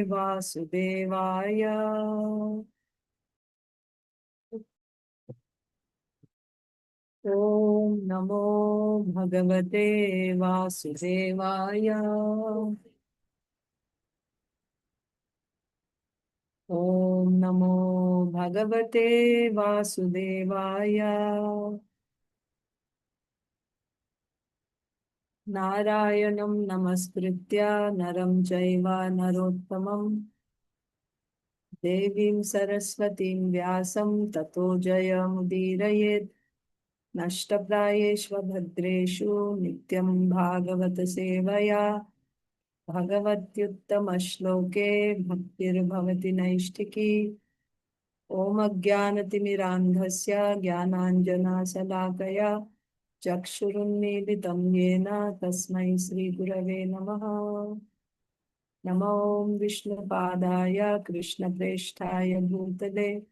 Vasudevaya. Om Namo Bhagavate Vasudevaya. Om Namo Bhagavate Vasudevaya. Narayanam Namaskritya Naram Chaiva Narottamam Devim Saraswatim Vyasam Tato Jayamudírayet. Nashtaprayeshvabhadreshu Nityam Bhagavata Sevaya Bhagavatyuttama-shloke Bhaktir Bhavati Naishtiki. Om Ajnanatimidandhasya Jnananjana Salakaya Chakshurunmilitam Yena Tasmai Sri Gurave Namaha. Namo Vishnupadaya Krishna Presthaya Bhutale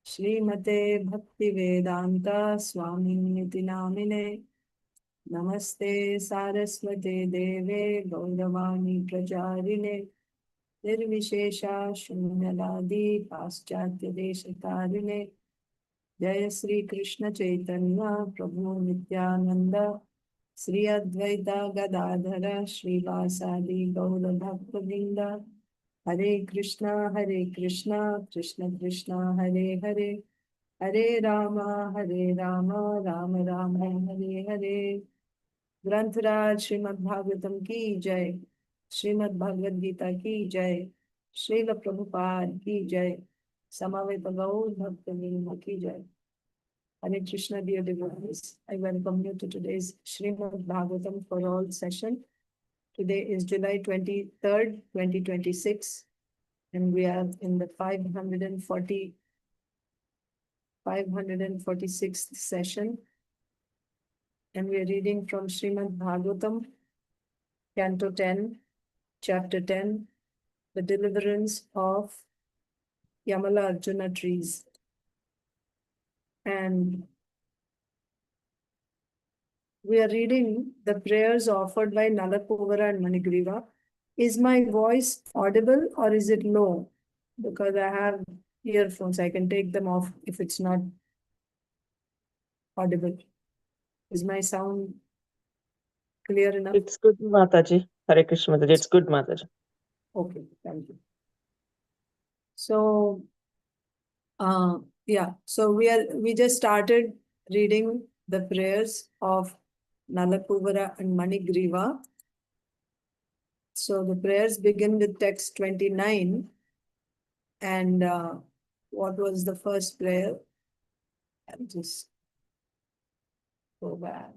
Srimate Bhaktivedanta Swaminiti Namine. Namaste Saraswate Deve Gauravani Pracharine Nirvishesha Shunyaladi Paschatya Deshatarine. Jaya Sri Krishna Chaitanya Prabhu Nityananda Sri Advaita Gadadhara Sri Vasadi Gaura Bhakta-vrinda. Hare Krishna Krishna Krishna Hare Hare Hare Rama Rama Rama Hare Hare. Grantaraj Srimad Bhagavatam ki jai, Srimad Bhagavad Gita ki jai, Srila Prabhupada ki jai, Samaveta Gaur Bhakta-vrinda ki jai. Hare Krishna, dear devotees, I welcome you to today's Srimad Bhagavatam for All session. Today is July 23rd, 2026, and we are in the 546th session. And we are reading from Srimad Bhagavatam, Canto 10, Chapter 10, the Deliverance of Yamala-arjuna trees. And we are reading the prayers offered by NALAKUVARA and MANIGRIVA. Is my voice audible or is it low? Because I have earphones, I can take them off if it's not audible. Is my sound clear enough? It's good, Mataji. Hare Krishna, Mataji. It's good, Mataji. Okay, thank you. So, so we just started reading the prayers of NALAKUVARA and MANIGRIVA. So the prayers begin with text 29. And what was the first prayer? I'll just go back.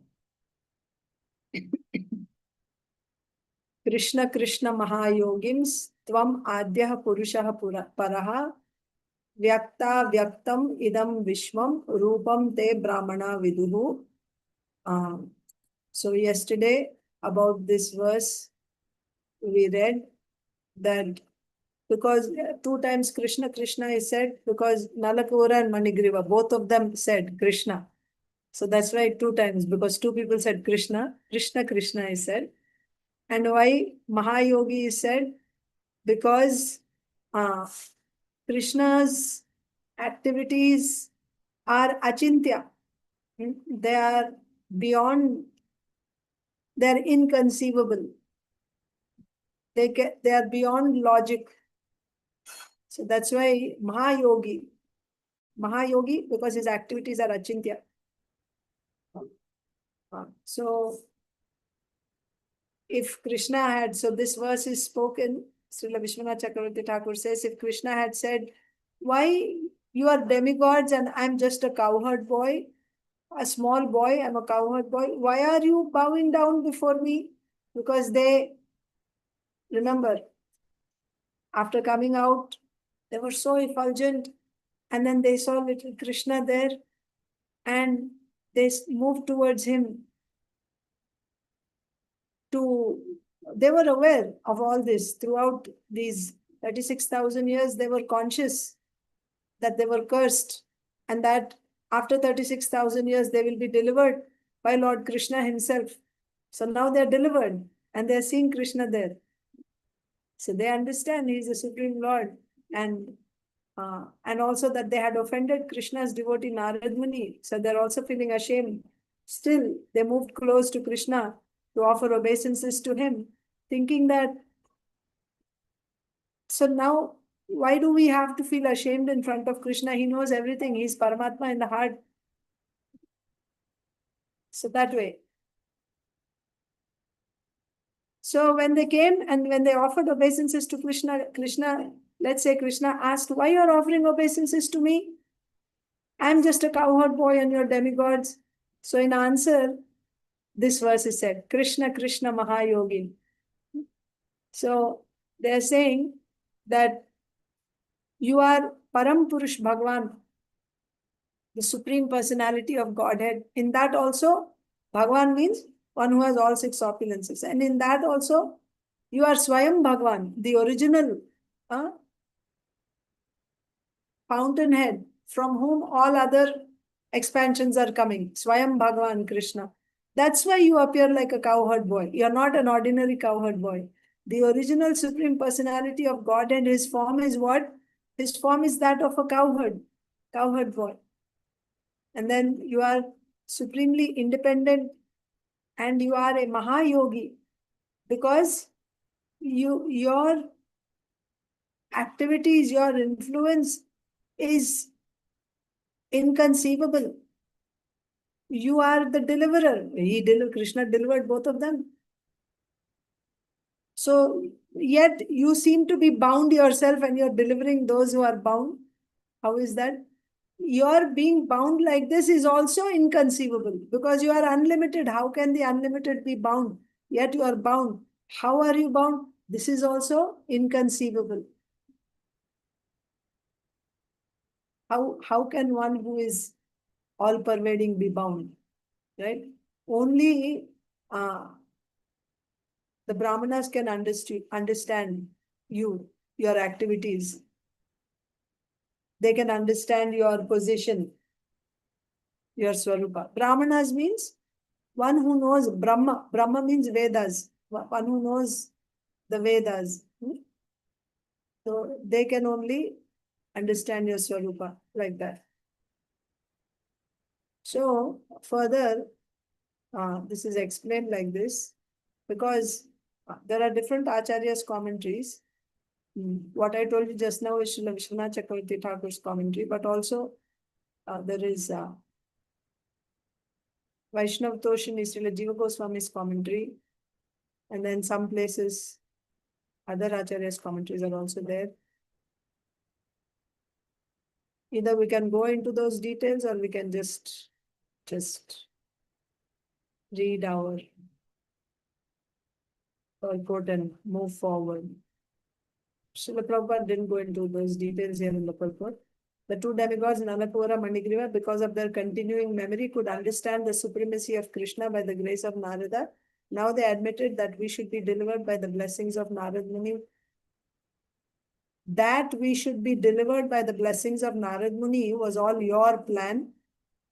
Krishna Kṛṣṇa mahā-yogiṁs tvam ādyaḥ puruṣaḥ paraḥ vyaktāvyaktam idaṁ viśvaṁ rūpaṁ te brāhmaṇā viduḥ. So yesterday about this verse we read that because two times Krishna is said, because NALAKUVARA and MANIGRIVA, both of them said Krishna. So that's why two times, because two people said Krishna is said. And why Mahayogi is said? Because Krishna's activities are achintya. They are beyond, they are inconceivable. They are beyond logic. So that's why Mahayogi, because his activities are achintya. So if Krishna had, so this verse is spoken, Srila Vishwanath Chakravarti Thakur says, if Krishna had said, why you are demigods and I'm just a cowherd boy, a small boy, I'm a cowherd boy, why are you bowing down before me? Because they, remember, after coming out, they were so effulgent, and then they saw little Krishna there, and they moved towards him. They were aware of all this throughout these 36,000 years. They were conscious that they were cursed, and that after 36,000 years they will be delivered by Lord Kṛṣṇa himself. So now they are delivered and they are seeing Krishna there. So they understand he is the Supreme Lord, and also that they had offended Krishna's devotee Narad Muni. So they're also feeling ashamed. Still, they moved close to Krishna to offer obeisances to him, thinking that, so now, why do we have to feel ashamed in front of Krishna? He knows everything. He's Paramatma in the heart. So that way. So when they came and when they offered obeisances to Krishna, let's say Krishna asked, why you are offering obeisances to me? I'm just a cowherd boy and you're demigods. So in answer, this verse is said, Krishna, Krishna, mahā-yogiṁs. So they're saying that you are Param Purush Bhagavān, the Supreme Personality of Godhead. In that also, Bhagavān means one who has all six opulences. And in that also, you are Swayam Bhagavān, the original fountainhead from whom all other expansions are coming. Swayam Bhagavān Krishna. That's why you appear like a cowherd boy. You're not an ordinary cowherd boy. The original Supreme Personality of Godhead, his form is what? His form is that of a cowherd boy. And then you are supremely independent and you are a mahā-yogi because your activities, your influence is inconceivable. You are the deliverer. Krishna delivered both of them. So, yet you seem to be bound yourself and you're delivering those who are bound. How is that? Your being bound like this is also inconceivable because you are unlimited. How can the unlimited be bound? Yet you are bound. How are you bound? This is also inconceivable. How can one who is all-pervading be bound? Right? Only the brahmanas can understand you, your activities. They can understand your position, your swarupa. Brahmanas means one who knows Brahma. Brahma means Vedas. One who knows the Vedas. So they can only understand your swarupa like that. So further, this is explained like this because there are different acharyas' commentaries. What I told you just now is Srila Vishwanath Chakravarti Thakur's commentary, but also there is Vaishnav Toshini, Srila Jiva Goswami's commentary, and then some places other acharyas' commentaries are also there. Either we can go into those details or we can just read our purport and move forward. Srila Prabhupada didn't go into those details here in the purport. The two demigods, NALAKUVARA, MANIGRIVA, because of their continuing memory, could understand the supremacy of Krishna by the grace of Narada. Now they admitted that we should be delivered by the blessings of Narad Muni. That we should be delivered by the blessings of Narad Muni was all your plan.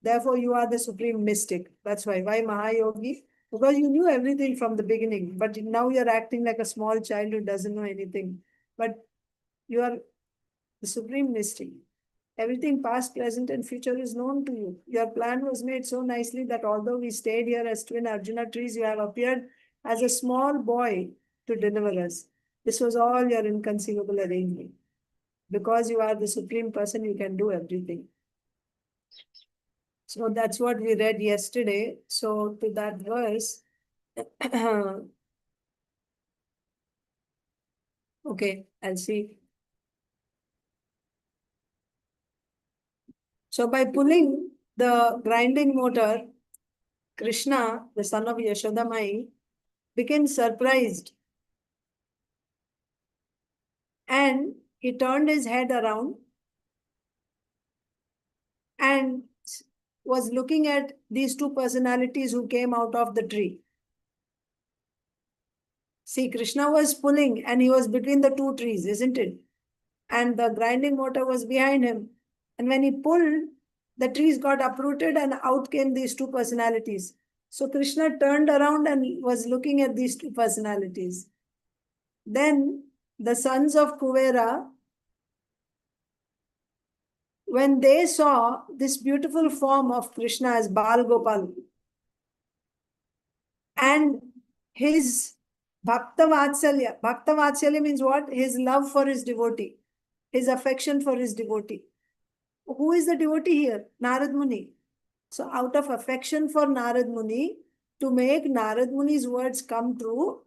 Therefore, you are the supreme mystic. That's why. Why mahā-yogi? Because you knew everything from the beginning, but now you're acting like a small child who doesn't know anything. But you are the supreme mystic. Everything past, present, and future is known to you. Your plan was made so nicely that although we stayed here as twin Arjuna trees, you have appeared as a small boy to deliver us. This was all your inconceivable arrangement. Because you are the supreme person, you can do everything. So that's what we read yesterday. So to that verse, okay, I'll see. So by pulling the grinding motor, Krishna, the son of Yashodamai, became surprised. And he turned his head around and was looking at these two personalities who came out of the tree. See, Krishna was pulling and he was between the two trees, isn't it? And the grinding motor was behind him. And when he pulled, the trees got uprooted and out came these two personalities. So Krishna turned around and was looking at these two personalities. Then the sons of Kuvera, when they saw this beautiful form of Krishna as Bal Gopal and his Bhakta Vatsalya means what? His love for his devotee, his affection for his devotee. Who is the devotee here? Narad Muni. So out of affection for Narad Muni, to make Narad Muni's words come true,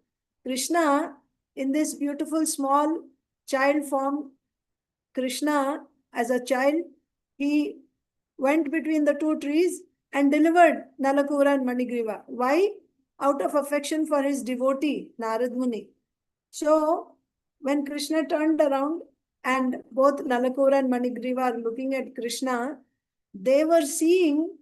Krishna, in this beautiful small child form, Krishna as a child, he went between the two trees and delivered NALAKUVARA and MANIGRIVA. Why? Out of affection for his devotee, Narad Muni. So when Krishna turned around and both NALAKUVARA and MANIGRIVA are looking at Krishna, they were seeing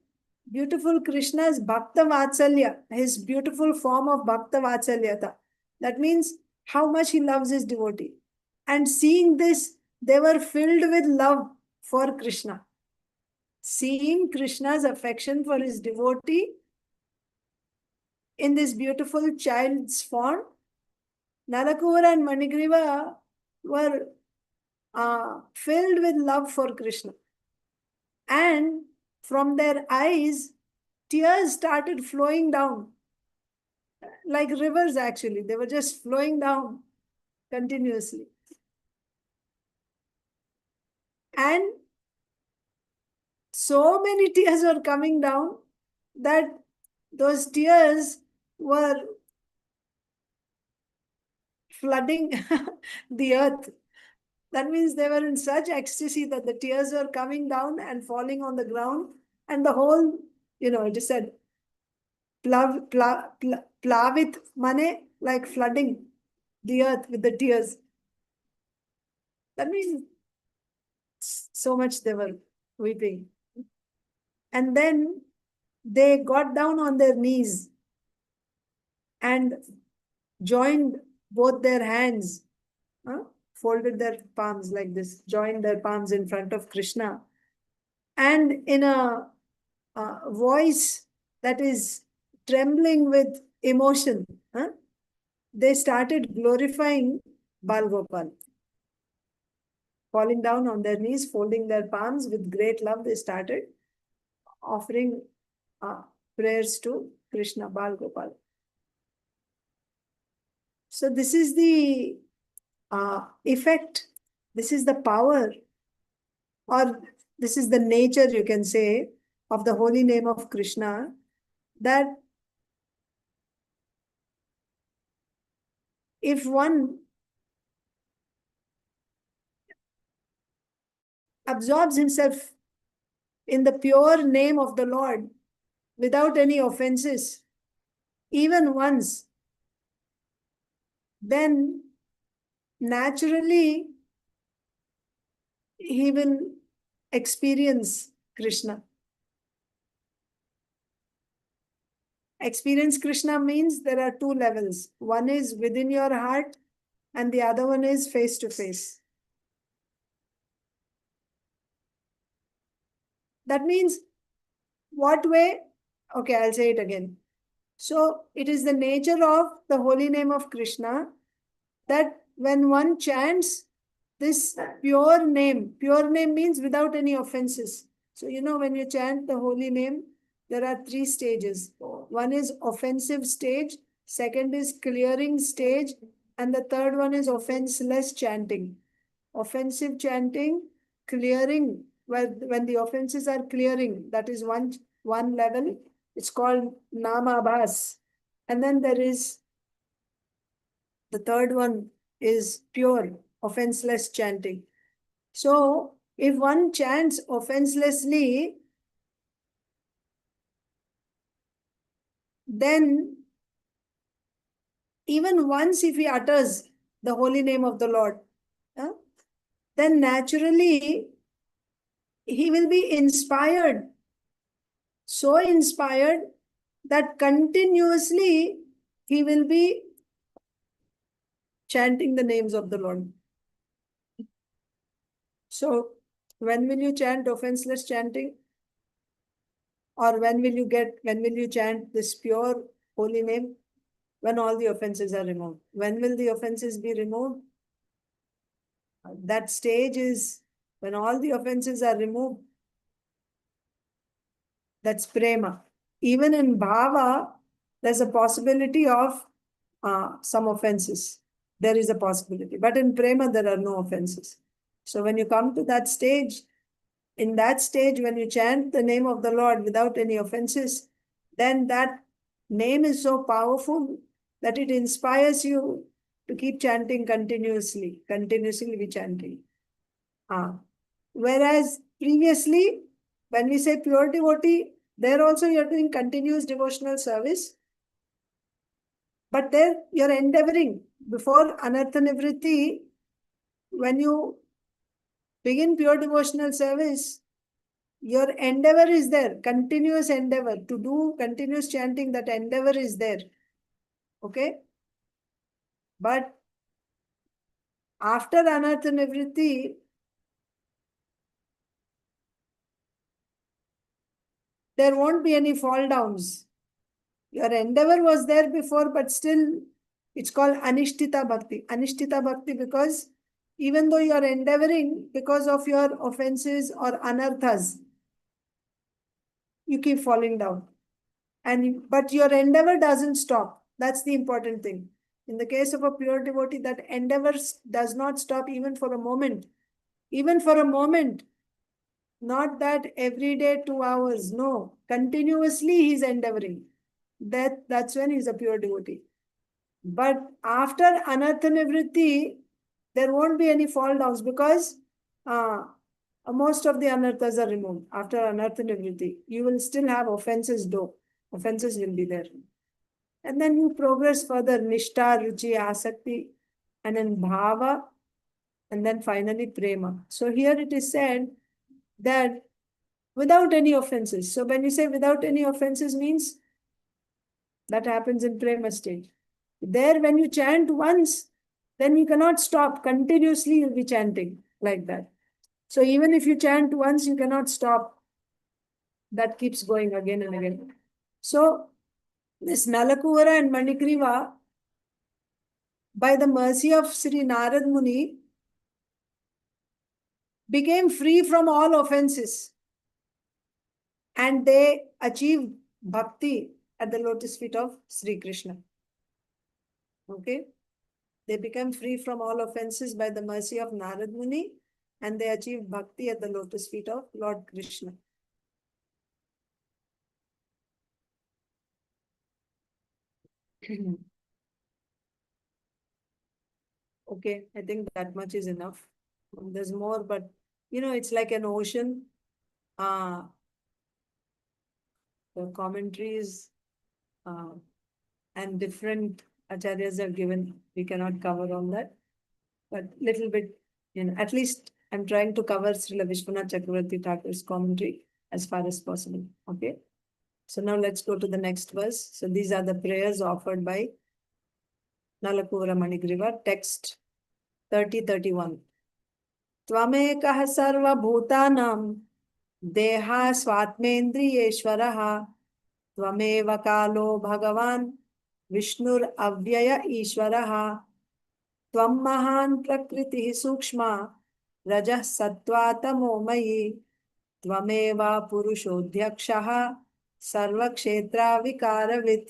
beautiful Krishna's Bhakta Vatsalya, his beautiful form of Bhakta Vatsalyata. That means how much he loves his devotee. And seeing this, they were filled with love for Krishna. Seeing Krishna's affection for his devotee in this beautiful child's form, NALAKUVARA and MANIGRIVA were filled with love for Krishna. And from their eyes, tears started flowing down. Like rivers actually. They were just flowing down continuously. And so many tears were coming down that those tears were flooding the earth. That means they were in such ecstasy that the tears were coming down and falling on the ground, and the whole, it is said, plavit mane, like flooding the earth with the tears. That means so much they were weeping. And then they got down on their knees and joined both their hands, folded their palms like this, joined their palms in front of Krishna. And in a voice that is trembling with emotion, they started glorifying Bal Gopal. Falling down on their knees, folding their palms with great love, they started offering prayers to Krishna, Bal Gopal. So this is the effect, this is the power, or this is the nature, you can say, of the holy name of Krishna, that if one absorbs himself in the pure name of the Lord without any offenses, even once, then naturally he will experience Krishna. Experience Krishna means there are two levels. One is within your heart and the other one is face to face. That means what way? Okay, I'll say it again. So it is the nature of the holy name of Krishna that when one chants this pure name means without any offenses. So when you chant the holy name, there are three stages. One is offensive stage, second is clearing stage, and the third one is offenseless chanting. Offensive chanting, clearing, when the offenses are clearing, that is one level. It's called namabhas. And then there is the third one is pure, offenseless chanting. So if one chants offenselessly, then even once if he utters the holy name of the Lord, then naturally he will be inspired, so inspired that continuously he will be chanting the names of the Lord. So when will you chant offenseless chanting? Or when will you chant this pure holy name? When all the offenses are removed. When will the offenses be removed? That stage is when all the offenses are removed. That's prema. Even in bhava, there's a possibility of some offenses. There is a possibility. But in prema, there are no offenses. So when you come to that stage, in that stage, when you chant the name of the Lord without any offenses, then that name is so powerful that it inspires you to keep chanting continuously be chanting. Whereas previously, when we say pure devotee, there also you're doing continuous devotional service. But there you're endeavoring. Before anartha nivritti, when you begin pure devotional service, your endeavor is there, continuous endeavor to do continuous chanting, that endeavor is there. Okay? But after anartha nivritti, there won't be any fall downs. Your endeavor was there before, but still it's called anishtita bhakti. Anishtita bhakti because even though you are endeavoring, because of your offenses or anarthas, you keep falling down. But your endeavor doesn't stop. That's the important thing. In the case of a pure devotee, that endeavor does not stop even for a moment. Even for a moment. Not that every day 2 hours. No. Continuously he is endeavoring. That's when he is a pure devotee. But after anartha nivritti, there won't be any fall downs because most of the anarthas are removed. After anartha nivritti, you will still have offenses though. Offenses will be there. And then you progress further, nishtha, ruchi, asakti, and then bhava, and then finally prema. So here it is said that without any offenses. So when you say without any offenses means that happens in prema stage. There when you chant once, then you cannot stop. Continuously you'll be chanting like that. So even if you chant once, you cannot stop. That keeps going again and again. So this NALAKUVARA and MANIGRIVA, by the mercy of Sri Narad Muni, became free from all offenses. And they achieved bhakti at the lotus feet of Sri Krishna. Okay? They became free from all offenses by the mercy of Narad Muni, and they achieved bhakti at the lotus feet of Lord Kṛṣṇa. Okay, I think that much is enough. There's more, but it's like an ocean. The commentaries and different acharyas are given. We cannot cover all that, but little bit, at least I'm trying to cover Srila Vishwanath Chakravarti Thakur's commentary as far as possible. Okay. So now let's go to the next verse. So these are the prayers offered by NALAKUVARA MANIGRIVA, text 30-31. Tvam ekaḥ sarva-bhūtānāṁ dehāsv-ātmendriyeśvaraḥ tvameva kālo bhagavān viśnur-avyaya-īśvaraḥ tvam mahān prakritihi sukṣma rajaḥ-sattva-tamomayī tvameva puruṣodhyakṣah sarva-kṣetra-vikāra-vit.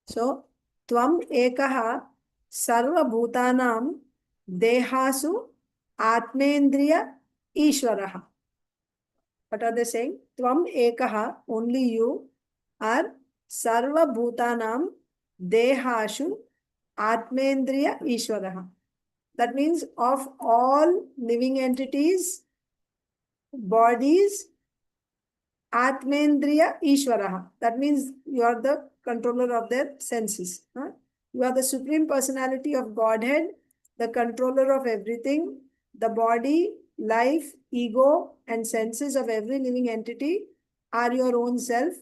So, tvam ekaḥ sarva-bhūtānāṁ dehāsv-ātmendriyeśvaraḥ. What are they saying? Tvam ekaḥ, only you are sarva-bhūtānāṁ dehāsv-ātmendriyeśvaraḥ. That means of all living entities, bodies, ātmendriyeśvaraḥ. That means you are the controller of their senses. You are the Supreme Personality of Godhead, the controller of everything, the body, life, ego, and senses of every living entity are your own self.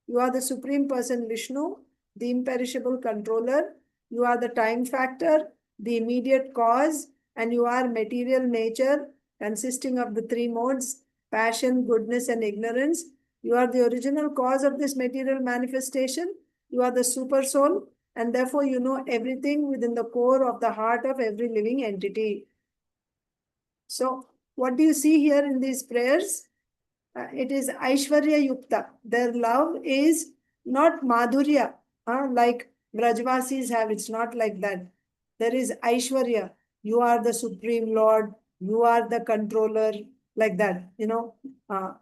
You are the Supreme Person Vishnu, the imperishable controller. You are the time factor, the immediate cause, and you are material nature consisting of the three modes, passion, goodness, and ignorance. You are the original cause of this material manifestation. You are the super soul, and therefore you know everything within the core of the heart of every living entity. So what do you see here in these prayers? It is Aishwarya Yukta. Their love is not Madhurya, like Brajvasis have. It's not like that. There is Aishwarya. You are the Supreme Lord. You are the controller. Like that,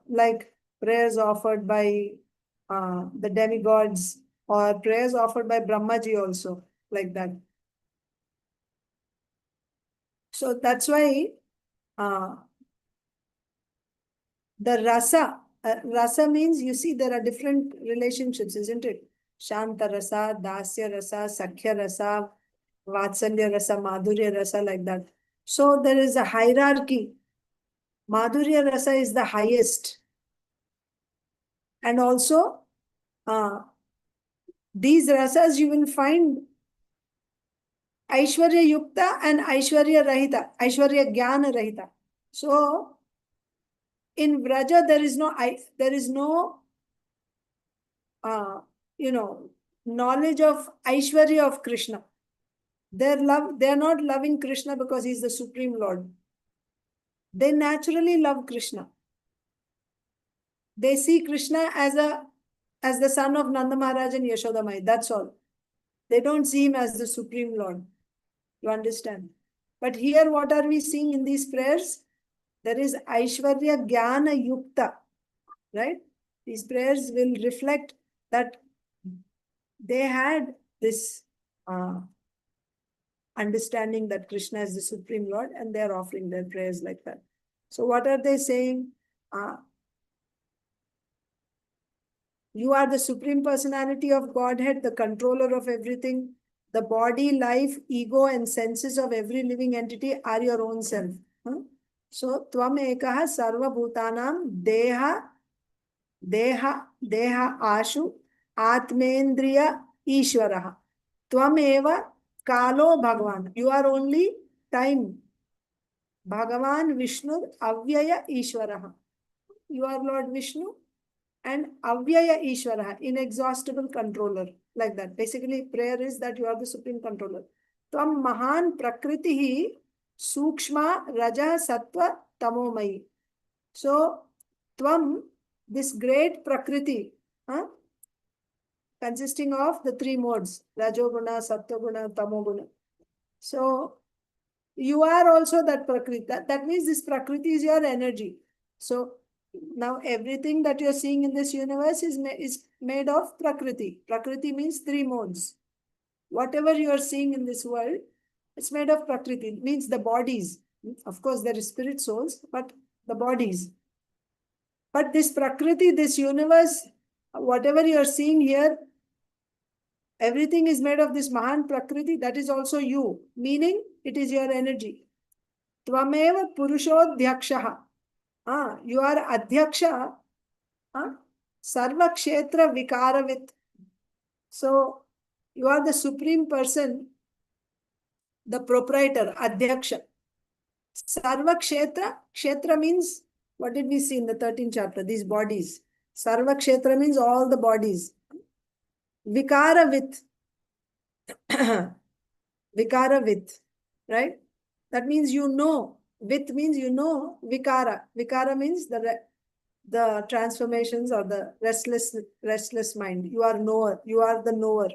like prayers offered by the demigods, or prayers offered by Brahmaji also, like that. So that's why the rasa means, you see, there are different relationships, isn't it? Shanta rasa, dasya rasa, sakhya rasa, vatsalya rasa, madhurya rasa, like that. So there is a hierarchy. Madhurya rasa is the highest. And also, these rasas you will find Aishwarya Yukta and Aishwarya Rahita, Aishwarya Jnana Rahita. So, in Vraja, there is no knowledge of Aishwarya of Krishna. They are not loving Krishna because he is the Supreme Lord. They naturally love Krishna. They see Krishna as the son of Nanda Maharaj and Yashoda Mai. That's all. They don't see him as the Supreme Lord. You understand? But here, what are we seeing in these prayers? There is Aishwarya Jnana Yukta, right? These prayers will reflect that they had this understanding that Krishna is the Supreme Lord, and they are offering their prayers like that. So what are they saying? You are the Supreme Personality of Godhead, the controller of everything. The body, life, ego, and senses of every living entity are your own self. So, tvam ekaḥ sarva-bhūtānāṁ dehāsv-ātmendriyeśvaraḥ. Tvam eva kālo bhagavān. You are only time. Bhagavān Vishnu avyaya Ishvaraḥ. You are Lord Vishnu and avyaya Ishvaraḥ, inexhaustible controller. Like that. Basically, prayer is that you are the supreme controller. Tvam mahan prakritihi sukshma rajaḥ-sattva-tamomayī. So, tvam, this great prakriti, consisting of the three modes, rajoguna, sattva-guna, tamoguna. So, you are also that prakriti. That means this prakriti is your energy. So, now everything that you're seeing in this universe is made of prakriti. Prakriti means three modes. Whatever you are seeing in this world, it's made of prakriti. It means the bodies. Of course, there is spirit souls, but the bodies. But this prakriti, this universe, whatever you are seeing here, everything is made of this mahan prakriti. That is also you, meaning it is your energy. Tvameva puruṣaḥ. You are adyaḥ, sarva-kṣetra-vikāra-vit. So, you are the supreme person, the proprietor, ādyaḥ. Sarva-kṣetra, kshetra means, what did we see in the 13th chapter? These bodies. Sarva-kṣetra means all the bodies. Vikāra-vit. Vikāra-vit, right? That means you know. Vit means you know. Vikara. Vikara means the transformations or the restless mind. You are knower. You are the knower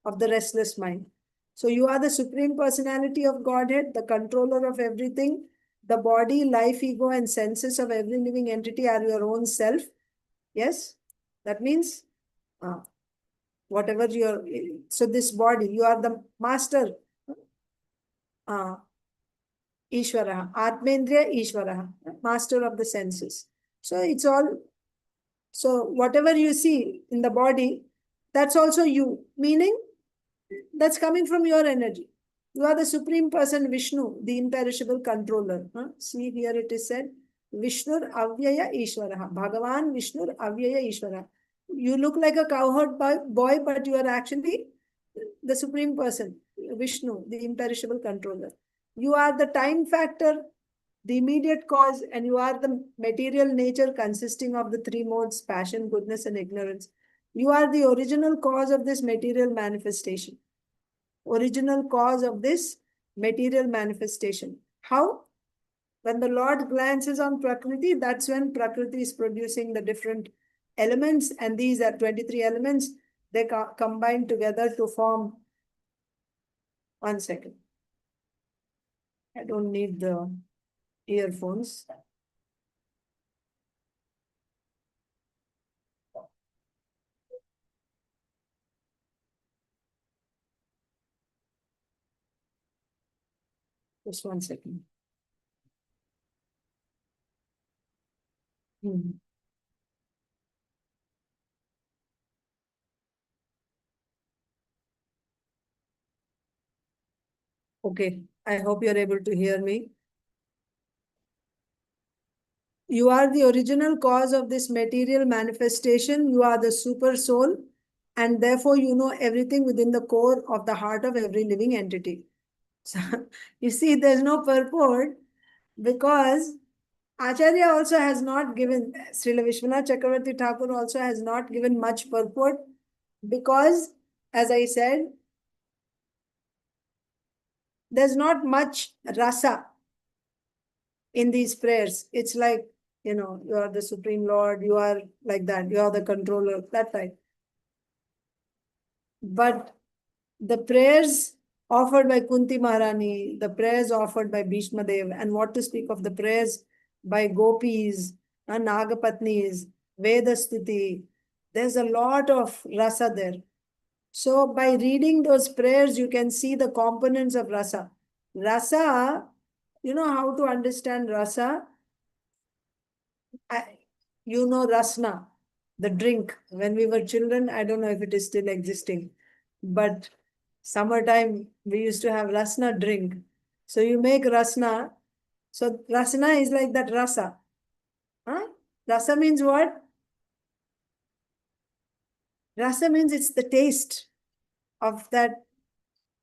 of the restless mind. So you are the Supreme Personality of Godhead, the controller of everything. The body, life, ego, and senses of every living entity are your own self. Yes? That means whatever you are. So this body, you are the master. Ishvaraḥ, ātmendriyeśvaraḥ, master of the senses. So it's all, so whatever you see in the body, that's also you, meaning that's coming from your energy. You are the Supreme Person, Vishnu, the imperishable controller. See here it is said, Vishnur avyaya Ishvaraḥ, Bhagavān Vishnur avyaya Ishvaraḥ. You look like a cowherd boy, but you are actually the Supreme Person, Vishnu, the imperishable controller. You are the time factor, the immediate cause, and you are the material nature consisting of the three modes, passion, goodness, and ignorance. You are the original cause of this material manifestation. Original cause of this material manifestation. How? When the Lord glances on Prakriti, that's when Prakriti is producing the different elements, and these are 23 elements. They combine together to form. 1 second. I don't need the earphones. Just 1 second. Okay, I hope you're able to hear me. You are the original cause of this material manifestation. You are the super soul, and therefore you know everything within the core of the heart of every living entity. So, you see, there's no purport because Acharya also has not given, Srila Vishwanath Chakravarti Thakur also has not given much purport because, as I said, there's not much rasa in these prayers. It's like, you are the Supreme Lord, you are like that, you are the controller, that type. But the prayers offered by Kunti Maharani, the prayers offered by Bhishma Dev, and what to speak of the prayers by Gopis and Nagapatnis, Vedastuti, there's a lot of rasa there. So by reading those prayers, you can see the components of rasa. Rasa, you know how to understand rasa? Rasna, the drink. When we were children, I don't know if it is still existing, but summertime, we used to have rasna drink. So you make rasna. So rasna is like that rasa. Huh? Rasa means what? Rasa means it's the taste of that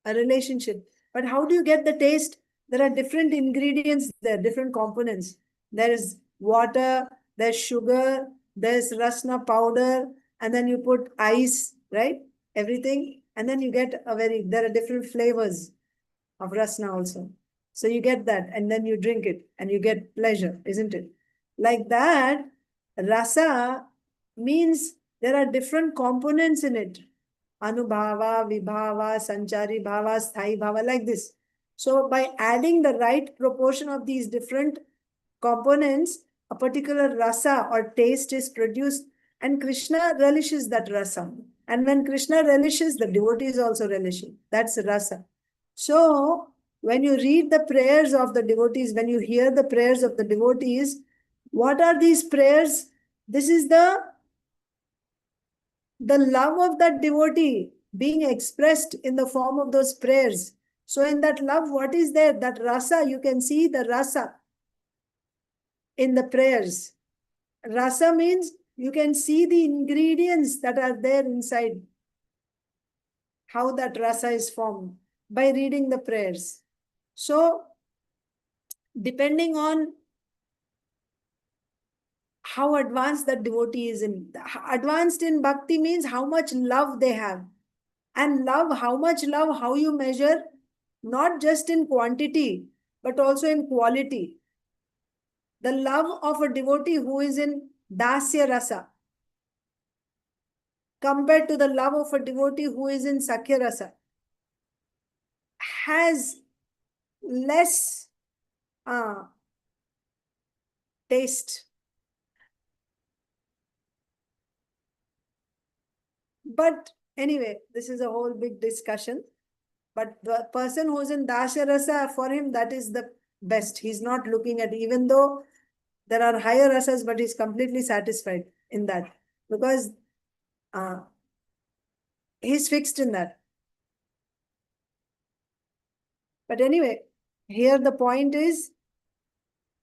relationship. But how do you get the taste? There are different ingredients there, different components. There is water, there's sugar, there's rasna powder, and then you put ice, right? Everything. And then you get there are different flavors of rasna also. So you get that, and then you drink it, and you get pleasure, isn't it? Like that, rasa means there are different components in it. Anubhava, vibhava, sanchari bhava, sthai bhava, like this. So by adding the right proportion of these different components, a particular rasa or taste is produced, and Krishna relishes that rasa. And when Krishna relishes, the devotees also relish it. That's rasa. So when you read the prayers of the devotees, when you hear the prayers of the devotees, what are these prayers? This is the love of that devotee being expressed in the form of those prayers. So in that love, what is there? That rasa, you can see the rasa in the prayers. Rasa means you can see the ingredients that are there inside. How that rasa is formed by reading the prayers. So depending on how advanced that devotee is in. Advanced in bhakti means how much love they have. And love, how much love, how you measure, not just in quantity, but also in quality. The love of a devotee who is in dasya rasa compared to the love of a devotee who is in sakhya rasa has less taste. But anyway, this is a whole big discussion. But the person who's in dasya rasa, for him, that is the best. He's not looking at, even though there are higher rasas, but he's completely satisfied in that. Because he's fixed in that. But anyway, here the point is,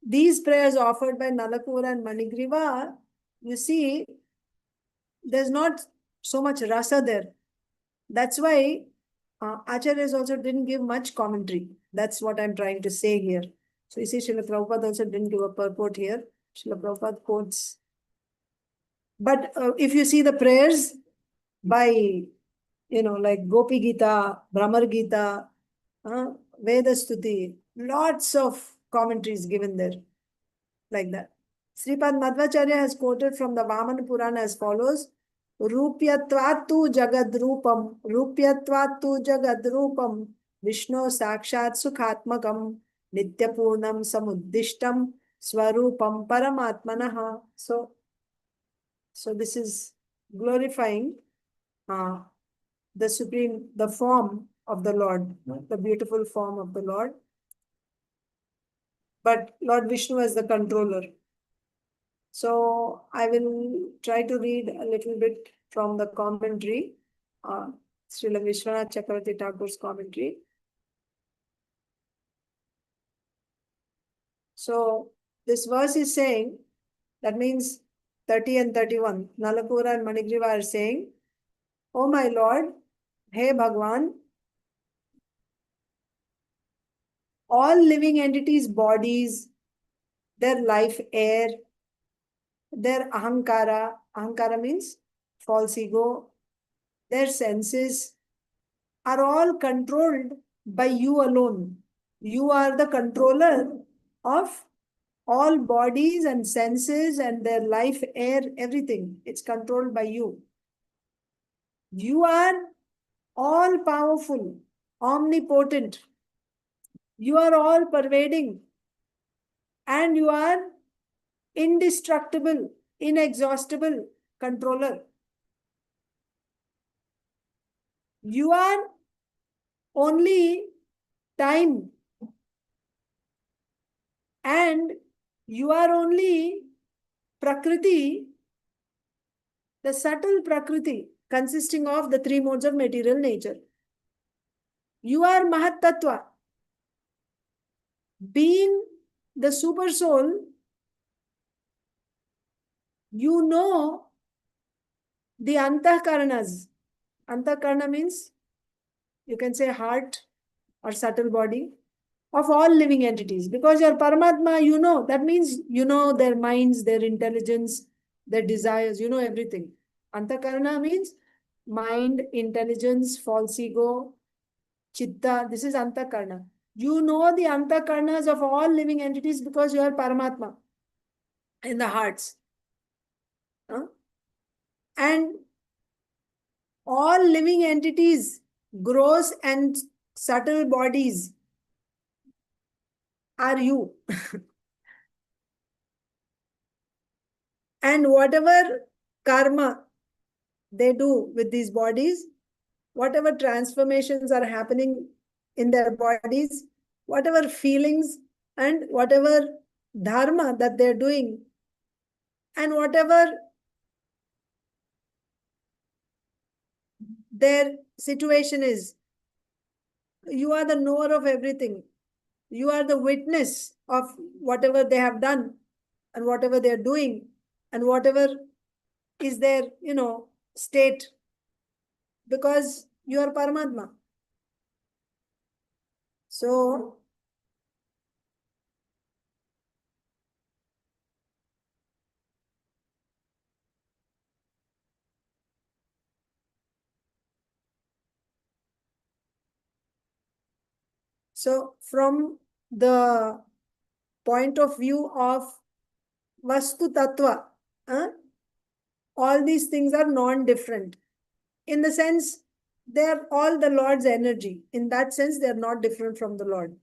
these prayers offered by NALAKUVARA and MANIGRIVA, you see, there's not so much rasa there. That's why Acharyas also didn't give much commentary. That's what I'm trying to say here. So you see, Srila Prabhupada also didn't give a purport here. Srila Prabhupada quotes. But if you see the prayers by, like Gopi Gita, Brahmar Gita, Vedastuti, lots of commentaries given there, like that. Sripad Madhvacharya has quoted from the Vamana Purana as follows: Rupyatvatu jagadrupam, Rupyatvatu jagadrupam, Vishnu sakshat sukhatmakam, Nityapurnam samuddishtam, Swarupam paramatmanaha. So this is glorifying the supreme, the form of the Lord, the beautiful form of the Lord. But Lord Vishnu as the controller. So I will try to read a little bit from the commentary, Srila Vishwanath Chakravarti Thakur's commentary. So this verse is saying, that means 30 and 31, NALAKUVARA and MANIGRIVA are saying, "O my Lord, hey bhagavān, all living entities' bodies, their life air, their ahankara means false ego, their senses are all controlled by you alone. You are the controller of all bodies and senses and their life air, everything. It's controlled by you. You are all powerful, omnipotent. You are all pervading, and you are indestructible, inexhaustible controller. You are only time, and you are only prakriti, the subtle prakriti consisting of the three modes of material nature. You are mahat-tattva, being the super soul. You know the antahkaranas. Antahkarana means, you can say heart or subtle body of all living entities. Because you're Paramatma, you know. That means you know their minds, their intelligence, their desires. You know everything. Antahkarana means mind, intelligence, false ego, chitta. This is Antahkarana. You know the Antahkaranas of all living entities because you are Paramatma in the hearts. And all living entities, gross and subtle bodies, are you. And whatever karma they do with these bodies, whatever transformations are happening in their bodies, whatever feelings and whatever dharma that they're doing, and whatever their situation is, you are the knower of everything. You are the witness of whatever they have done and whatever they're doing and whatever is their, state, because you are Paramatma. So from the point of view of Vastu Tattva, all these things are non-different. In the sense, they are all the Lord's energy. In that sense, they are not different from the Lord.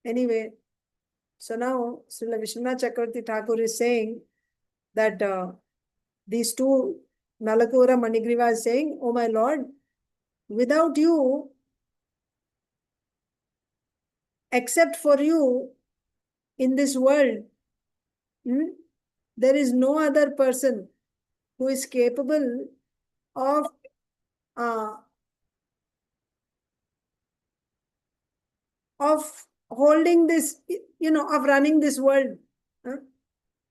Anyway, so now Srila Vishwanath Chakravarti Thakur is saying that these two, NALAKUVARA, MANIGRIVA is saying, "Oh my Lord, without you, except for you in this world, there is no other person who is capable of holding this, of running this world.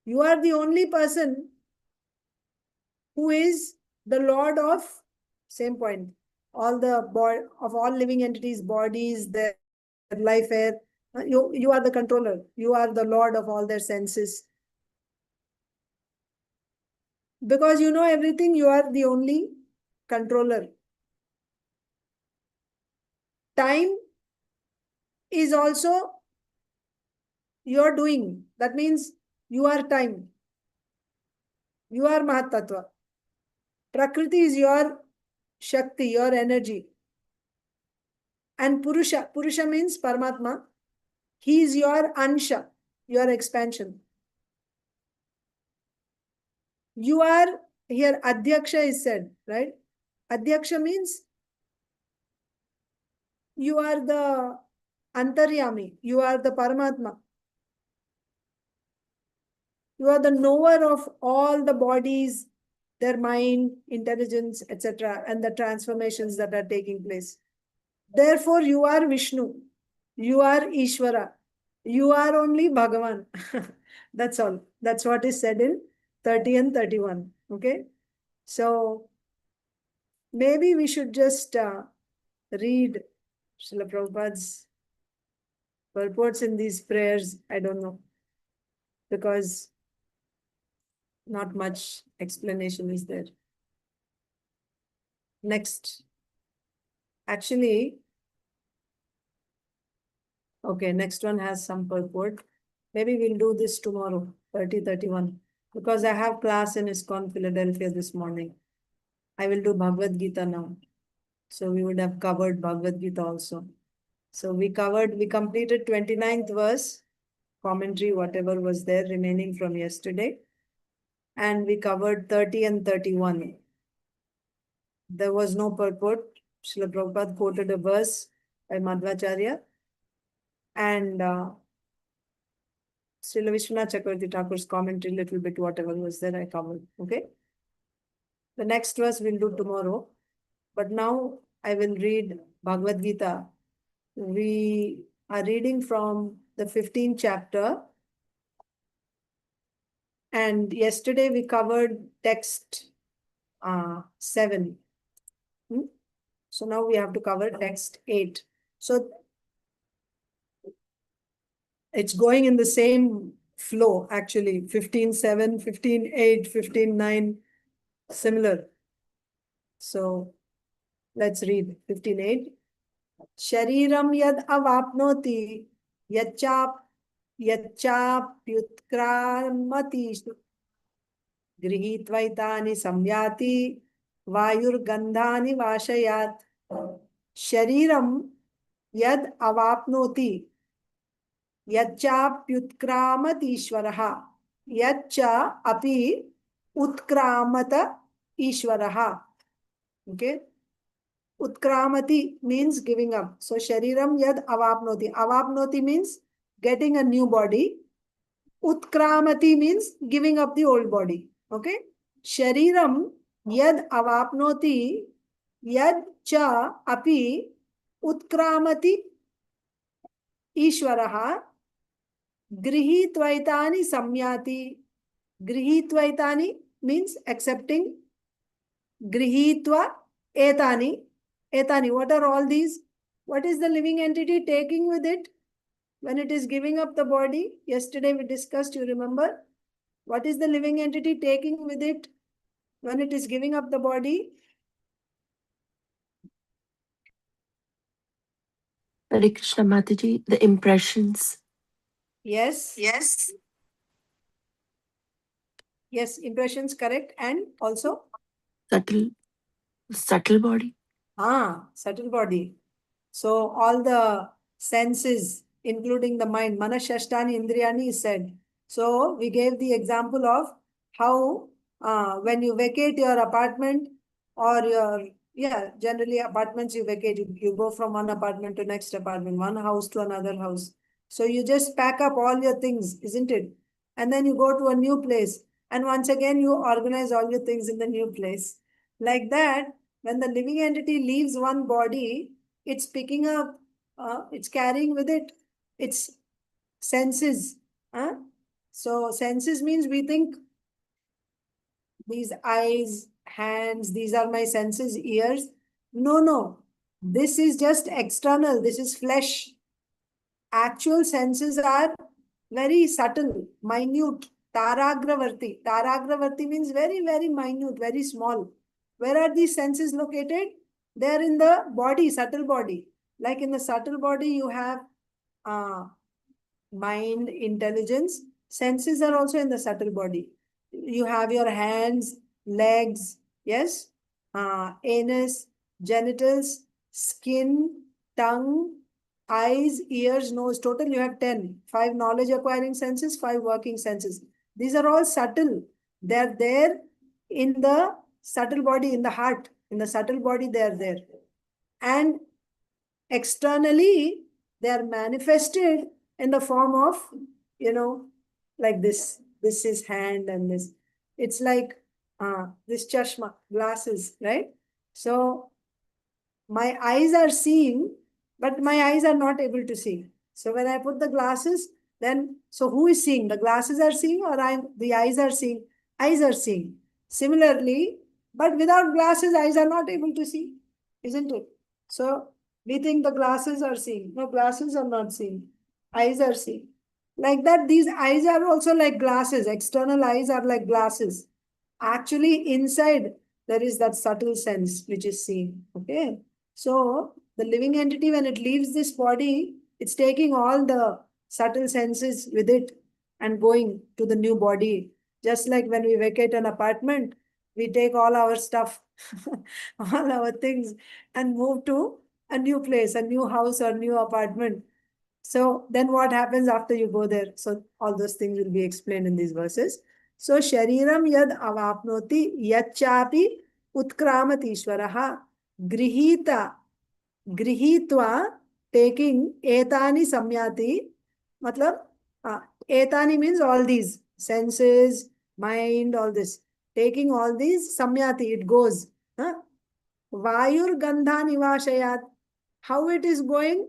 You are the only person who is the Lord of," same point, all living entities, bodies, their life air. You are the controller. You are the Lord of all their senses. Because you know everything, you are the only controller. time is also your doing. That means you are time. You are mahā-tattva. Prakriti is your shakti, your energy. And Purusha means Paramatma. He is your ansha, your expansion. You are, here adyaḥ is said, right? Adyaḥ means you are the antaryami, you are the Paramatma. You are the knower of all the bodies, their mind, intelligence, etc., and the transformations that are taking place. Therefore, you are Vishnu. You are Ishvara. You are only Bhagavan. That's all. That's what is said in 30 and 31. Okay? So, maybe we should just read Srila Prabhupada's purports in these prayers. I don't know. Because not much explanation is there. Next. Actually, okay, next one has some purport. Maybe we'll do this tomorrow, 30-31. Because I have class in ISKCON Philadelphia this morning. I will do Bhagavad Gita now. So we would have covered Bhagavad Gita also. So we completed 29th verse, commentary, whatever was there remaining from yesterday. And we covered 30 and 31. There was no purport. Srila Prabhupada quoted a verse by Madhvacharya. And Srila Vishwanath Chakravarti Thakur's commentary, little bit, whatever was there, I covered. Okay? The next verse we'll do tomorrow. But now I will read Bhagavad Gita. We are reading from the 15th chapter. And yesterday we covered text 7. So now we have to cover text 8. So it's going in the same flow, actually. 15:7, 15:8, 15:9, similar. So let's read 15:8. Shariram yad avapnoti yachapyutkramati grihitvaitani samyati vayurgandhani vashayat. Shariram yad avapnoti yachapyutkramati yacha api utkramata ishvaraḥ. Okay? Utkramati means giving up. So shariram yad avapnoti. Avapnoti means getting a new body. Utkramati means giving up the old body. Okay? Shariram yad avapnoti yad cha api utkramati ishvaraḥ grihitvaitani samyati. Grihitvaitani means accepting. Grihitva etani. Etani, what are all these? What is the living entity taking with it when it is giving up the body? Yesterday we discussed, you remember? What is the living entity taking with it when it is giving up the body? Hare Krishna Mataji, the impressions. Yes. Yes. Yes, impressions, correct. And also? Subtle body. Subtle body. So all the senses, including the mind, manashashtani indriyani is said. So we gave the example of how when you vacate your apartment or generally apartments you vacate, you go from one apartment to next apartment, one house to another house. So you just pack up all your things, isn't it? And then you go to a new place. And once again, you organize all your things in the new place. Like that, when the living entity leaves one body, it's picking up, it's carrying with it its senses. So senses means we think these eyes, hands, these are my senses, ears. No. This is just external. This is flesh. Actual senses are very subtle, minute. Taragravarti. Taragravarti means very, very minute, very small. Where are these senses located? They are in the body, subtle body. Like in the subtle body, you have mind, intelligence. Senses are also in the subtle body. You have your hands, legs, yes, anus, genitals, skin, tongue, eyes, ears, nose. Total, you have 10. 5 knowledge acquiring senses, 5 working senses. These are all subtle. They're there in the subtle body, in the heart. In the subtle body, they're there. And externally, they are manifested in the form of, like this. This is hand and this. It's like this chashma, glasses, right? So my eyes are seeing, but my eyes are not able to see. So when I put the glasses, then, so who is seeing? The glasses are seeing, or the eyes are seeing? Eyes are seeing. Similarly, but without glasses, eyes are not able to see, isn't it? So we think the glasses are seeing. No, glasses are not seeing. Eyes are seeing. Like that, these eyes are also like glasses. External eyes are like glasses. Actually, inside, there is that subtle sense which is seen. Okay. So the living entity, when it leaves this body, it's taking all the subtle senses with it and going to the new body. Just like when we vacate an apartment, we take all our stuff, all our things, and move to a new place, a new house or new apartment. So then what happens after you go there? So all those things will be explained in these verses. So shariram yad avapnoti yachapi utkramatishvaraḥ grihitva taking etani samyati. Matlab, etani means all these senses, mind, all this. Taking all these samyati, it goes. Vayur gandha nivashayat. How it is going?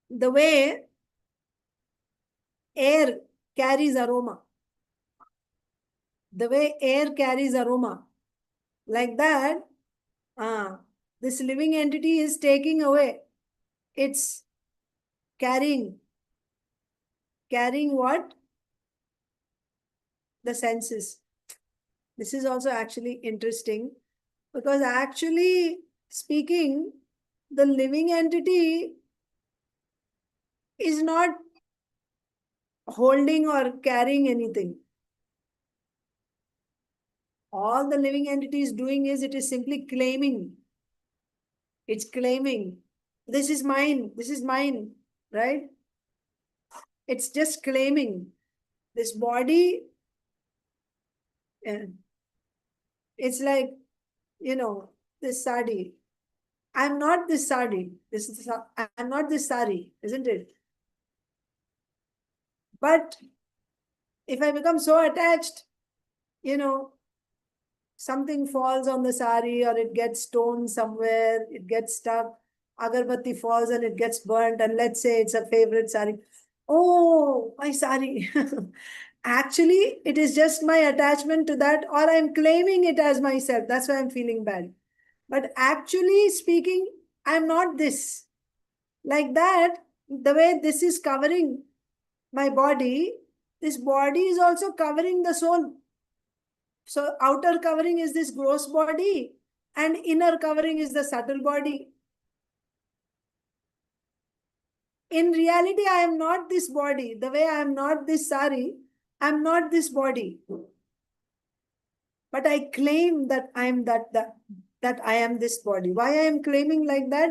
The way air carries aroma. The way air carries aroma. Like that, this living entity is taking away. It's carrying what? The senses. This is also actually interesting, because actually speaking, the living entity is not holding or carrying anything. All the living entity is doing is, it is simply claiming. It's claiming, this is mine, right? It's just claiming. This body, it's like, this sari. I'm not this sari. I'm not this sari, isn't it? But if I become so attached, something falls on the sari, or it gets torn somewhere, it gets stuck, agarbatti falls and it gets burnt, and let's say it's a favorite sari. Oh, my sari. Actually, it is just my attachment to that, or I'm claiming it as myself. That's why I'm feeling bad. But actually speaking, I'm not this. Like that, the way this is covering my body, this body is also covering the soul. So outer covering is this gross body, and inner covering is the subtle body. In reality, I am not this body. The way I am not this sari, I am not this body. But I claim that I am that I am this body. Why I am claiming like that?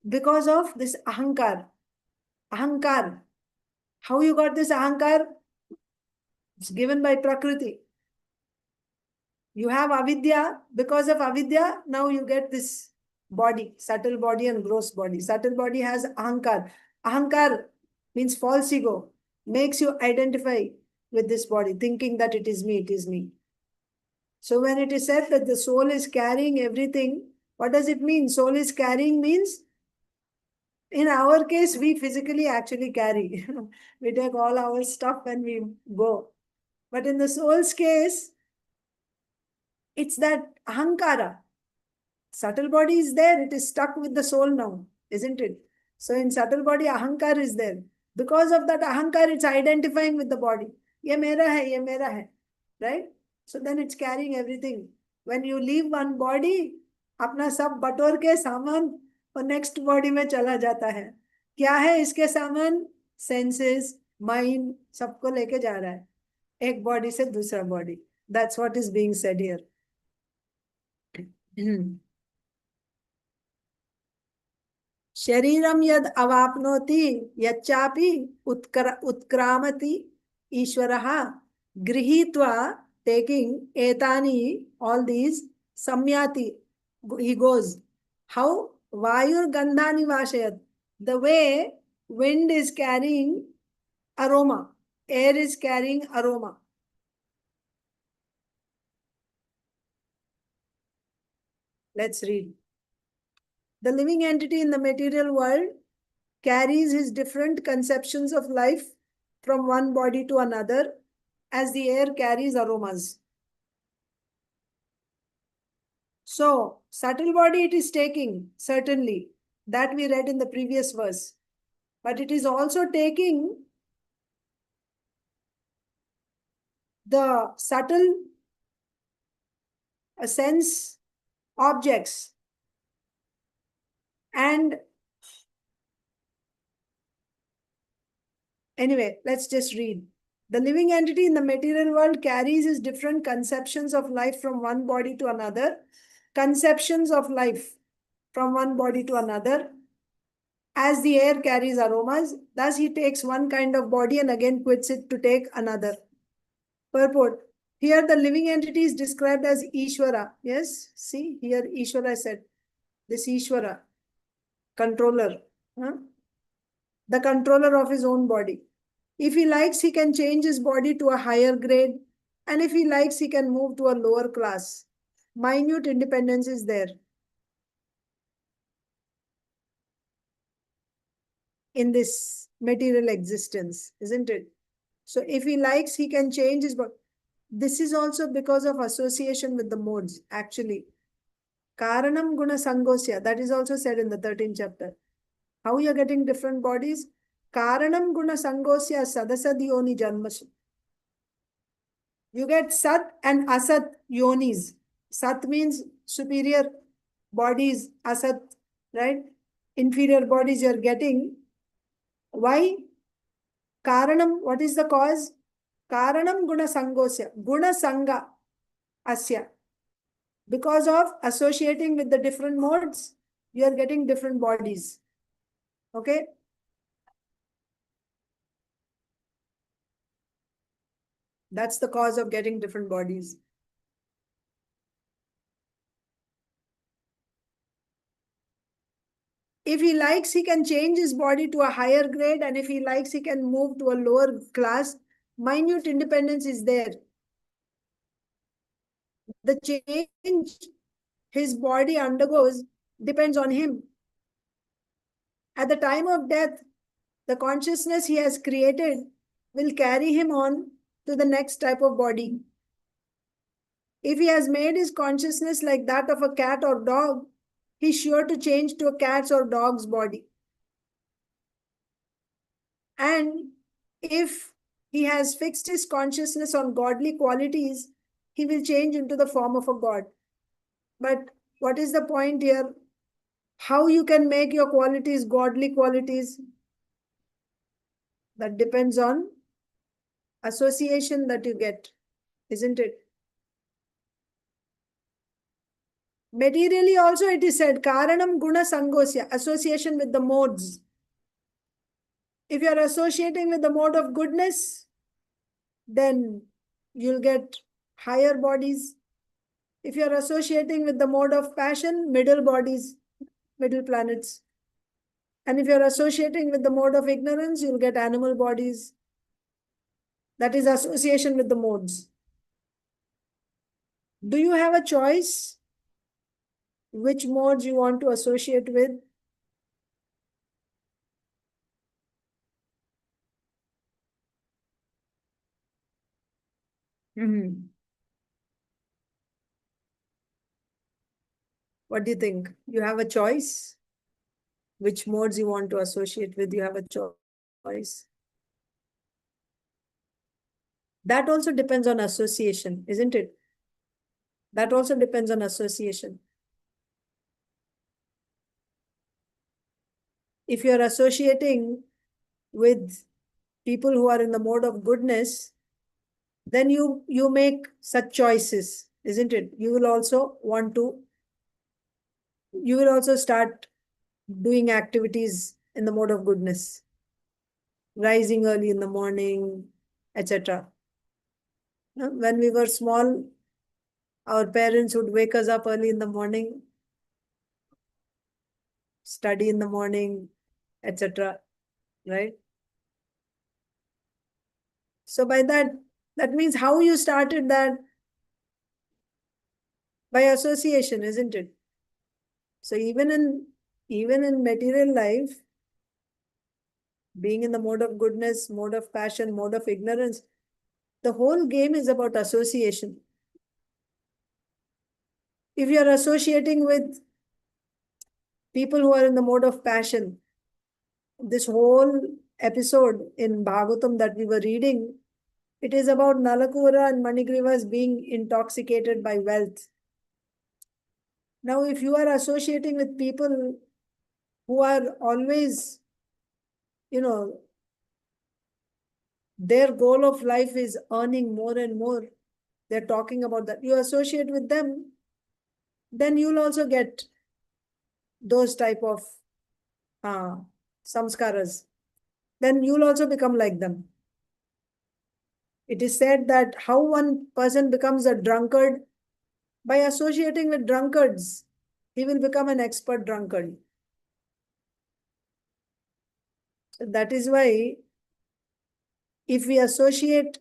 Because of this ahankar. Ahankar. How you got this ahankar? It's given by Prakriti. You have avidya. Because of avidya, now you get this body, subtle body and gross body. Subtle body has ahankar. Ahankar means false ego. Makes you identify with this body, thinking that it is me, it is me. So when it is said that the soul is carrying everything, what does it mean? Soul is carrying means, in our case, we physically actually carry. We take all our stuff when we go. But in the soul's case, it's that ahankara. Subtle body is there. It is stuck with the soul now, isn't it? So in subtle body, ahankar is there. Because of that ahankar, it's identifying with the body. Ye mera hai, ye mera hai. Right? So then it's carrying everything. When you leave one body, apna sab bator ke saman, और next body में चला जाता है। क्या है इसके सामान? Senses, mind, सबको लेके जा रहा है एक बॉडी से दूसरा body. That's what is being said here. शरीरम यद अवाप्नोति यच्चापि उत्क्रामति ईश्वरः गृहीत्वा taking etani, all these, samyati, he goes. How? Vayur gandhani vashayat. The way wind is carrying aroma, air is carrying aroma. Let's read. The living entity in the material world carries his different conceptions of life from one body to another, as the air carries aromas. So, subtle body it is taking, certainly. That we read in the previous verse. But it is also taking the subtle sense objects. And anyway, let's just read. The living entity in the material world carries his different conceptions of life from one body to another. Conceptions of life from one body to another. As the air carries aromas, thus he takes one kind of body and again quits it to take another. Purport. Here the living entity is described as Ishvara. Yes, see, here Ishvara said. This Ishvara, controller. The controller of his own body. If he likes, he can change his body to a higher grade. And if he likes, he can move to a lower class. Minute independence is there. In this material existence, isn't it? So if he likes, he can change his body. This is also because of association with the modes, actually. Karanam guna sangosya, that is also said in the 13th chapter. How you are getting different bodies? Karanam guna sangosya sadasad yoni janmasu. You get sat and asat yonis. Sat means superior bodies, asat, right? Inferior bodies you are getting. Why? Karanam, what is the cause? Karanam guna sangosya. Guna sanga asya. Because of associating with the different modes, you are getting different bodies. Okay? That's the cause of getting different bodies. If he likes, he can change his body to a higher grade, and if he likes, he can move to a lower class. Minute independence is there. The change his body undergoes depends on him. At the time of death, the consciousness he has created will carry him on to the next type of body. If he has made his consciousness like that of a cat or dog, he's sure to change to a cat's or dog's body. And if he has fixed his consciousness on godly qualities, he will change into the form of a god. But what is the point here? How you can make your qualities godly qualities? That depends on association that you get, isn't it? Materially also it is said, Karanam guna sangosya, association with the modes. If you are associating with the mode of goodness, then you'll get higher bodies. If you are associating with the mode of passion, middle bodies, middle planets. And if you are associating with the mode of ignorance, you'll get animal bodies. That is association with the modes. Do you have a choice which modes you want to associate with? What do you think? You have a choice? Which modes you want to associate with? You have a choice. That also depends on association, isn't it? That also depends on association. if you're associating with people who are in the mode of goodness, then you make such choices, isn't it? You will also start doing activities in the mode of goodness, rising early in the morning, etc. When we were small, our parents would wake us up early in the morning, study in the morning, etc. Right? So by that means how you started that? By association, isn't it? So even in material life, being in the mode of goodness, mode of passion, mode of ignorance, the whole game is about association. If you are associating with people who are in the mode of passion, this whole episode in Bhagavatam that we were reading, it is about NALAKUVARA and MANIGRIVAs being intoxicated by wealth. Now, if you are associating with people who are always, their goal of life is earning more and more, they're talking about that, you associate with them, then you'll also get those type of samskaras. Then you'll also become like them. It is said that how one person becomes a drunkard, by associating with drunkards, he will become an expert drunkard. So that is why if we associate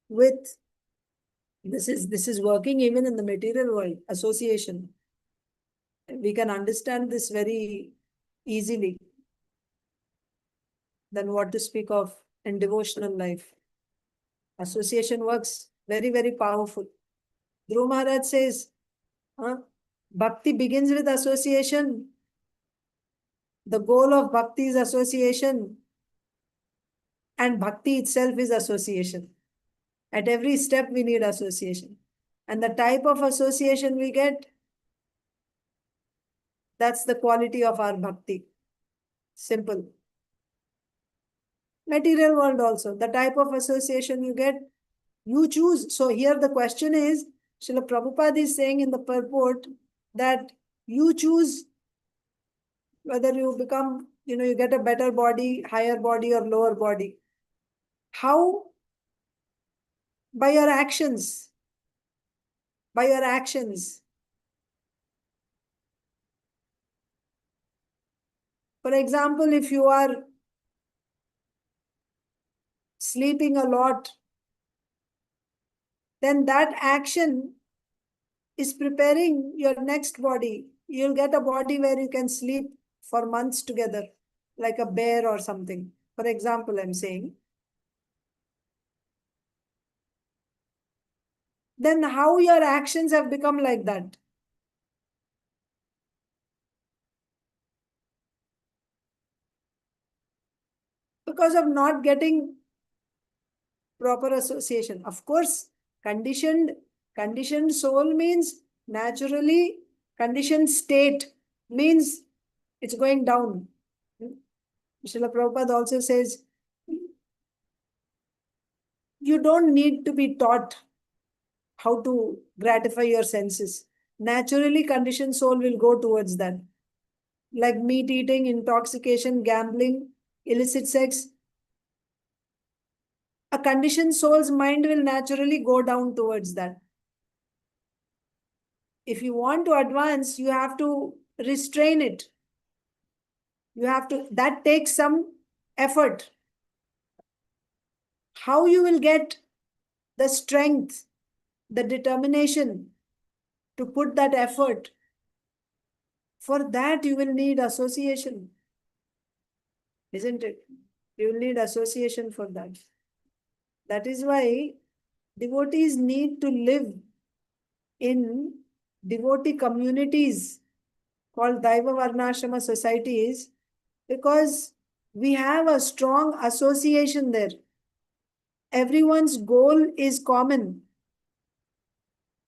with, this is working even in the material world, association. We can understand this very easily. Then what to speak of in devotional life? Association works very, very powerful. Dhruv Maharaj says, Bhakti begins with association. The goal of Bhakti is association. And Bhakti itself is association. At every step we need association. And the type of association we get, that's the quality of our Bhakti. Simple. Material world also, the type of association you get, you choose. So here the question is, Srila Prabhupada is saying in the purport that you choose whether you become, you get a better body, higher body or lower body. How? By your actions. By your actions. For example, if you are sleeping a lot, then that action is preparing your next body. You'll get a body where you can sleep for months together, like a bear or something. For example, I'm saying. Then how your actions have become like that? Because of not getting proper association. Of course, conditioned soul means naturally, conditioned state means it's going down. Srila Prabhupada also says, you don't need to be taught how to gratify your senses. Naturally, conditioned soul will go towards that. Like meat eating, intoxication, gambling, illicit sex. A conditioned soul's mind will naturally go down towards that. If you want to advance, you have to restrain it. That takes some effort. How you will get the strength, the determination to put that effort? For that, you will need association. Isn't it? You will need association for that. That is why devotees need to live in devotee communities called Daiva Varnashrama societies, because we have a strong association there. Everyone's goal is common.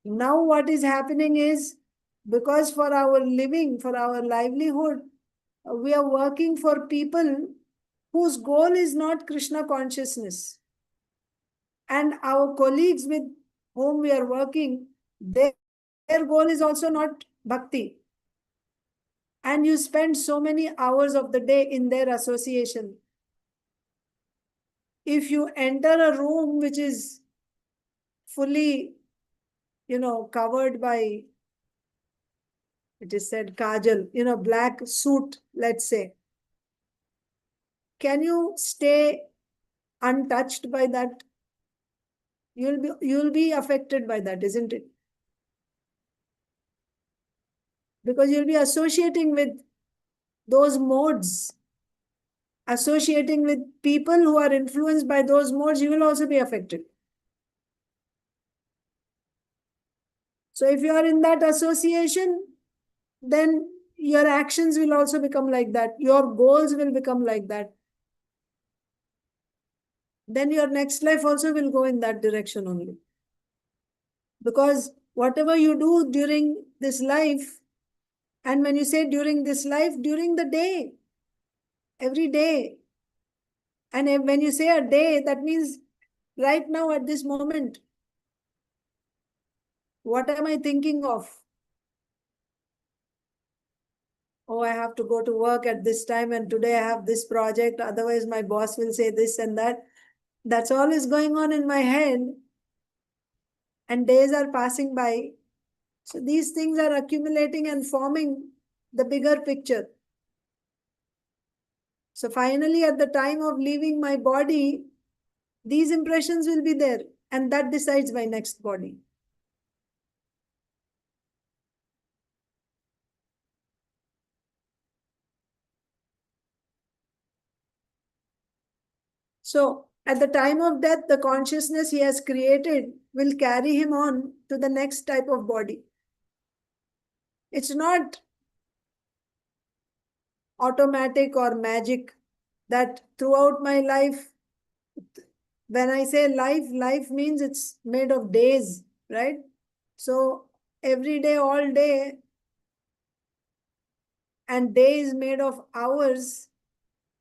Now what is happening is, because for our living, for our livelihood, we are working for people whose goal is not Krishna consciousness. And our colleagues with whom we are working, their goal is also not bhakti. And you spend so many hours of the day in their association. If you enter a room which is fully, covered by, it is said, kajal, black suit, let's say. Can you stay untouched by that? You'll be affected by that, isn't it? Because you'll be associating with those modes, associating with people who are influenced by those modes, you will also be affected. So if you are in that association, then your actions will also become like that. Your goals will become like that. Then your next life also will go in that direction only. Because whatever you do during this life, and when you say during this life, during the day, every day. And when you say a day, that means right now at this moment. What am I thinking of? Oh, I have to go to work at this time and today I have this project. Otherwise my boss will say this and that. That's all is going on in my head. And days are passing by. So these things are accumulating and forming the bigger picture. So finally, at the time of leaving my body, these impressions will be there. And that decides my next body. So at the time of death, the consciousness he has created will carry him on to the next type of body. It's not automatic or magic that throughout my life, when I say life means it's made of days, right? So every day, all day, and day is made of hours,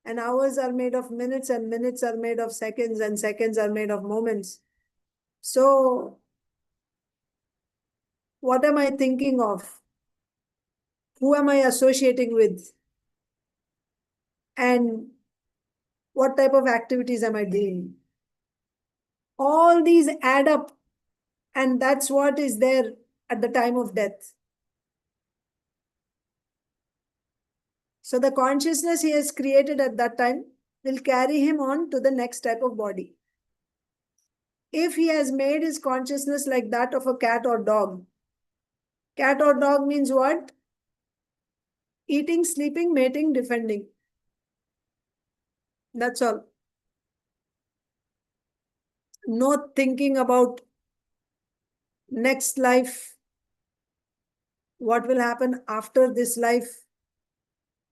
and hours are made of minutes, and minutes are made of seconds, and seconds are made of moments. So what am I thinking of? Who am I associating with? And what type of activities am I doing? All these add up, and that's what is there at the time of death. So the consciousness he has created at that time will carry him on to the next type of body. If he has made his consciousness like that of a cat or dog, cat or dog means what? Eating, sleeping, mating, defending. That's all. No thinking about next life, what will happen after this life,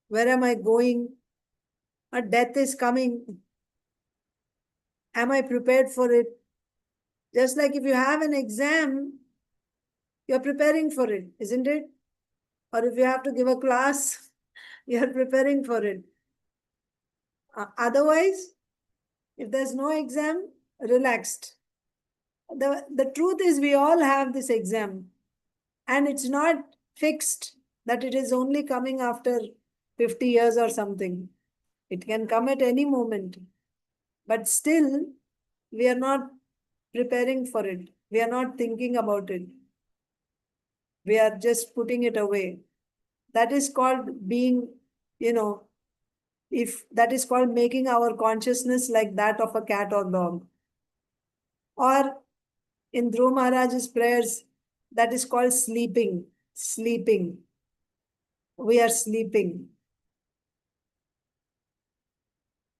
where am I going, a death is coming, am I prepared for it? Just like if you have an exam, you're preparing for it, isn't it? Or if you have to give a class, you're preparing for it. Otherwise, if there's no exam, relaxed. The truth is we all have this exam, and it's not fixed that it is only coming after 50 years or something. It can come at any moment. But still, we are not preparing for it. We are not thinking about it. We are just putting it away. That is called being, if that is called making our consciousness like that of a cat or dog. Or in Dhruv Maharaj's prayers, that is called sleeping. Sleeping. We are sleeping.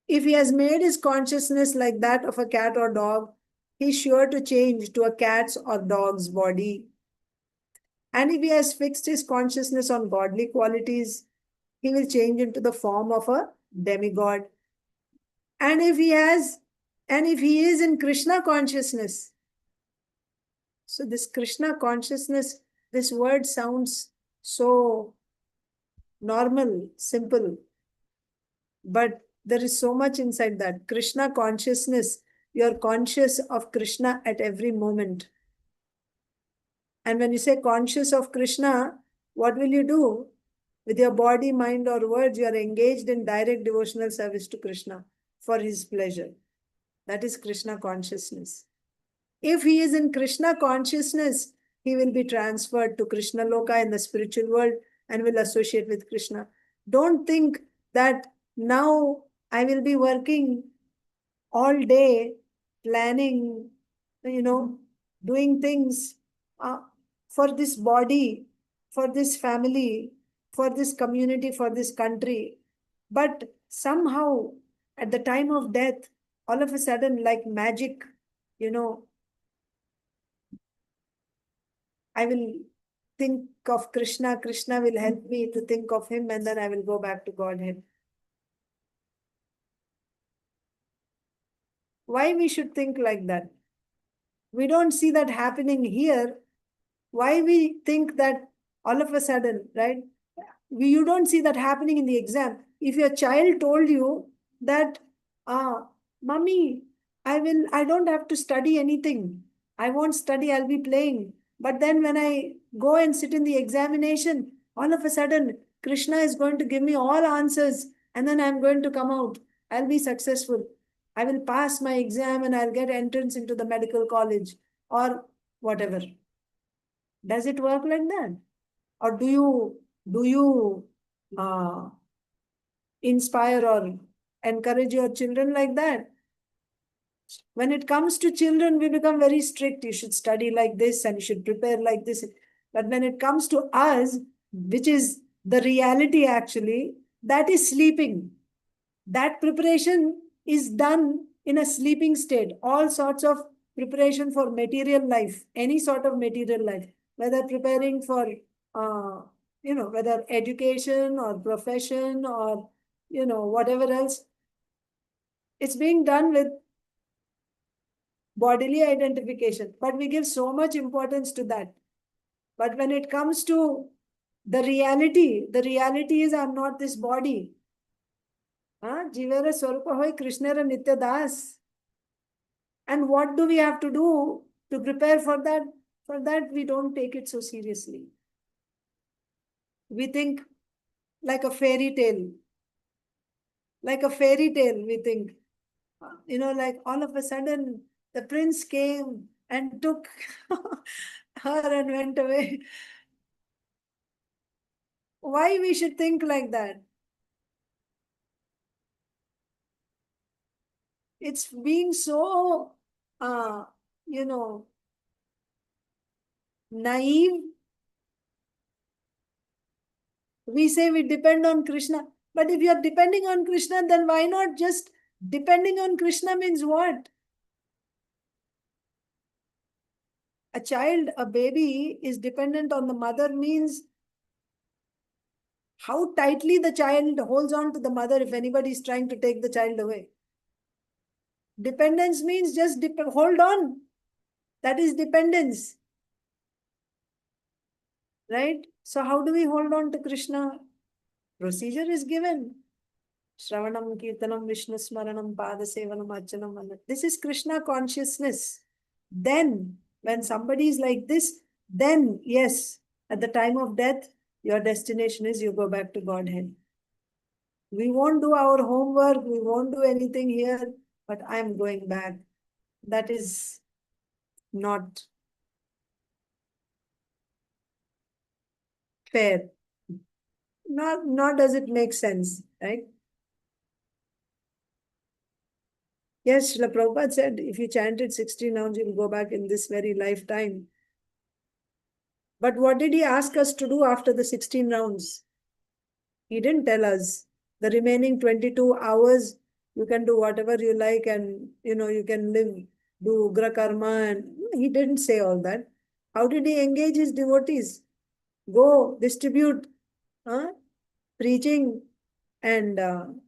If he has made his consciousness like that of a cat or dog, he's sure to change to a cat's or dog's body. And if he has fixed his consciousness on godly qualities, he will change into the form of a demigod. And if he is in Krishna consciousness, so this Krishna consciousness, this word sounds so normal, simple. But there is so much inside that. Krishna consciousness, you're conscious of Krishna at every moment. And when you say conscious of Krishna, what will you do? With your body, mind, or words, you are engaged in direct devotional service to Krishna for his pleasure. That is Krishna consciousness. If he is in Krishna consciousness, he will be transferred to Krishna Loka in the spiritual world and will associate with Krishna. Don't think that now I will be working all day, planning, doing things for this body, for this family, for this community, for this country. But somehow, at the time of death, all of a sudden, like magic, I will think of Krishna. Krishna will help me to think of him, and then I will go back to Godhead. Why we should think like that? We don't see that happening here. Why we think that all of a sudden, right? You don't see that happening in the exam. If your child told you that, Mommy, I don't have to study anything. I won't study, I'll be playing. But then when I go and sit in the examination, all of a sudden, Krishna is going to give me all answers, and then I'm going to come out. I'll be successful. I will pass my exam and I'll get entrance into the medical college or whatever. Does it work like that? Or do you inspire or encourage your children like that? When it comes to children, we become very strict. You should study like this and you should prepare like this. But when it comes to us, which is the reality actually, that is sleeping. That preparation is done in a sleeping state. All sorts of preparation for material life, any sort of material life, whether preparing for, whether education or profession or, whatever else, it's being done with bodily identification. But we give so much importance to that. But when it comes to the reality is I'm not this body. Jivera Swarupa hoy Krishnera Nitya Das. And what do we have to do to prepare for that? For that, we don't take it so seriously. We think like a fairy tale. Like a fairy tale, we think. Like all of a sudden, the prince came and took her and went away. Why we should think like that? It's being so, naive. We say we depend on Krishna. But if you're depending on Krishna, then why not just depending on Krishna means what? A child, a baby is dependent on the mother means how tightly the child holds on to the mother if anybody is trying to take the child away. Dependence means just hold on. That is dependence. Right? So how do we hold on to Krishna? Procedure is given. Shravanam, Kirtanam, Vishnu Smaranam, Pada Sevanam, Archanam. This is Krishna consciousness. Then, when somebody is like this, then yes, at the time of death, your destination is you go back to Godhead. We won't do our homework, we won't do anything here, but I'm going back. That is not fair. Nor does it make sense, right? Yes, Srila Prabhupada said, if you chanted 16 rounds, you'll go back in this very lifetime. But what did he ask us to do after the 16 rounds? He didn't tell us. The remaining 22 hours, you can do whatever you like and, you can live, do ugra karma. And he didn't say all that. How did he engage his devotees? Go distribute preaching and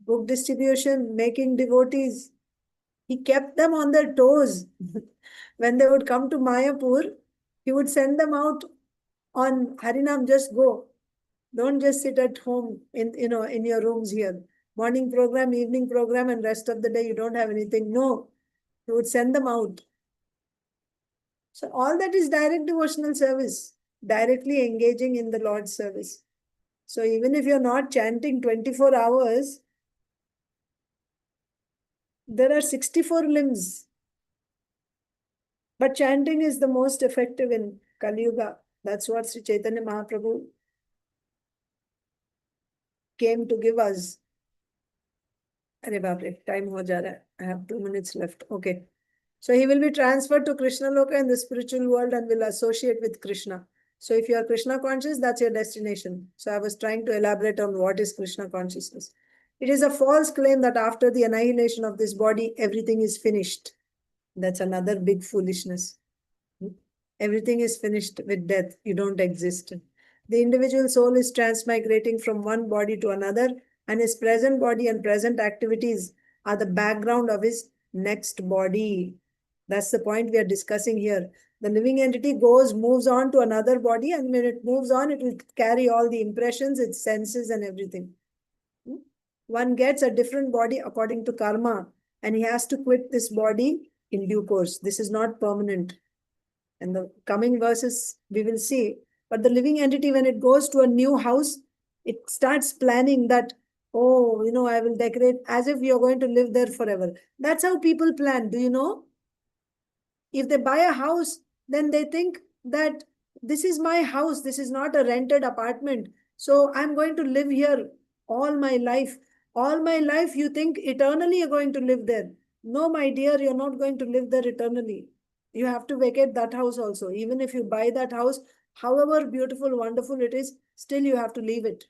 book distribution, making devotees. He kept them on their toes. When they would come to Mayapur, he would send them out on Harinam, just go. Don't just sit at home in your rooms here. Morning program, evening program, and rest of the day you don't have anything. No, you would send them out. So all that is direct devotional service, directly engaging in the Lord's service. So even if you're not chanting 24 hours, there are 64 limbs. But chanting is the most effective in Kali Yuga. That's what Sri Chaitanya Mahaprabhu came to give us. Arre baapre, time ho ja raha hai. I have 2 minutes left. Okay. So he will be transferred to Krishna Loka in the spiritual world and will associate with Krishna. So if you are Krishna conscious, that's your destination. So I was trying to elaborate on what is Krishna consciousness. It is a false claim that after the annihilation of this body, everything is finished. That's another big foolishness. Everything is finished with death. You don't exist. The individual soul is transmigrating from one body to another, and his present body and present activities are the background of his next body. That's the point we are discussing here. The living entity moves on to another body, and when it moves on, it will carry all the impressions, its senses and everything. One gets a different body according to karma, and he has to quit this body in due course. This is not permanent. In the coming verses, we will see. But the living entity, when it goes to a new house, it starts planning that, oh, I will decorate as if you're going to live there forever. That's how people plan. Do you know? If they buy a house, then they think that this is my house. This is not a rented apartment. So I'm going to live here all my life. All my life, you think eternally you're going to live there. No, my dear, you're not going to live there eternally. You have to vacate that house also. Even if you buy that house, however beautiful, wonderful it is, still you have to leave it.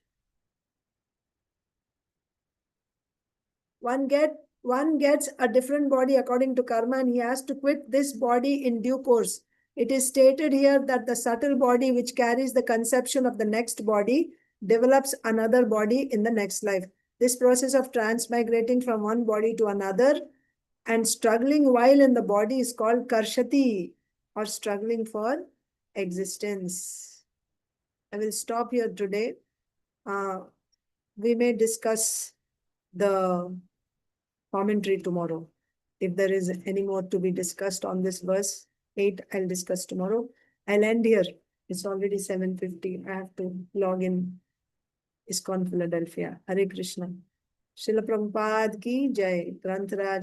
One gets a different body according to karma, and he has to quit this body in due course. It is stated here that the subtle body which carries the conception of the next body develops another body in the next life. This process of transmigrating from one body to another and struggling while in the body is called karshati, or struggling for existence. I will stop here today. We may discuss the commentary tomorrow. If there is any more to be discussed on this verse 8, I'll discuss tomorrow. I'll end here. It's already 7:50. I have to log in ISKCON Philadelphia. Hare Krishna. Srila Prabhupada ki Jai. Granth Raj.